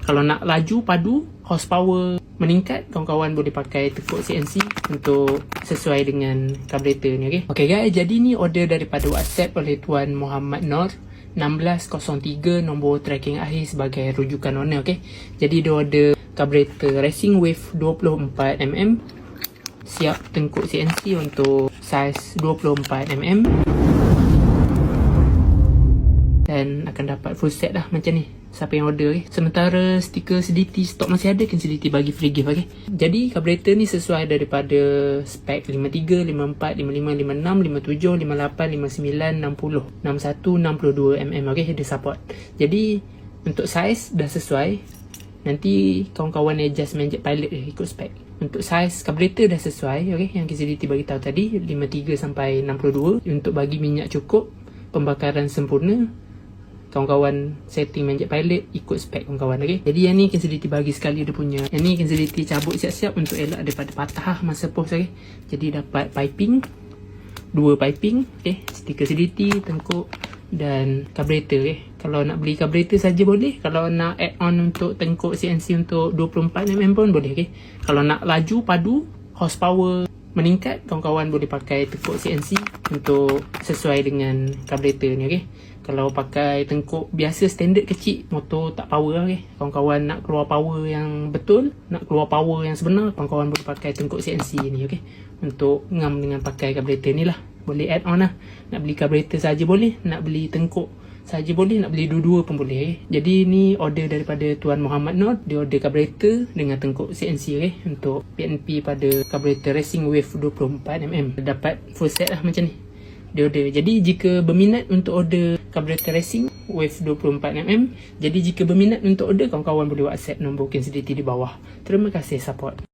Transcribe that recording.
Kalau nak laju, padu, horsepower meningkat, kawan-kawan boleh pakai tekuk CNC untuk sesuai dengan karburator ni. Okay guys, jadi ni order daripada WhatsApp oleh Tuan Muhammad Nur 1603, nombor tracking akhir sebagai rujukan owner. Okay, jadi dia order karburator Racing Wave 24mm, siap tengkuk CNC untuk saiz 24mm, dan akan dapat full set lah macam ni siapa yang order. Sementara stiker sediti stok masih ada, kan sediti bagi free gift. Jadi karburator ni sesuai daripada spek 53, 54, 55, 56, 57, 58, 59, 60, 61, 62mm. Dia support. Jadi untuk saiz dah sesuai, nanti kawan-kawan adjustment jet pilot dia ikut spek. Untuk saiz karburator dah sesuai, yang KZDT bagi tahu tadi 53 sampai 62. Untuk bagi minyak cukup, pembakaran sempurna, kawan-kawan setting Manjat Pilot ikut spek kawan-kawan. Jadi yang ni KZDT bagi sekali dia punya. Yang ni KZDT cabut siap-siap untuk elak daripada patah masa post. Jadi dapat piping, 2 piping, stiker KZDT, tengkuk dan karburator. Kalau nak beli karburator saja boleh. Kalau nak add on untuk tengkuk CNC untuk 24mm pun boleh. Kalau nak laju, padu, horsepower meningkat, kawan-kawan boleh pakai tengkuk CNC untuk sesuai dengan karburator ni. Kalau pakai tengkuk biasa standard kecil, motor tak power. Kawan-kawan nak keluar power yang betul, nak keluar power yang sebenar, kawan-kawan boleh pakai tengkuk CNC ni. Untuk ngam dengan pakai karburator ni lah. Boleh add on lah. Nak beli karburator saja boleh, nak beli tengkuk saja boleh, nak beli dua-dua pun boleh. Jadi ni order daripada Tuan Muhammad Nur. Dia order karburator dengan tengkuk CNC untuk PNP pada karburator Racing Wave 24mm. Dapat full set lah macam ni dia order. Jadi jika berminat untuk order karburator Racing Wave 24mm, jadi jika berminat untuk order, kawan-kawan boleh WhatsApp nombor KZDT di bawah. Terima kasih support.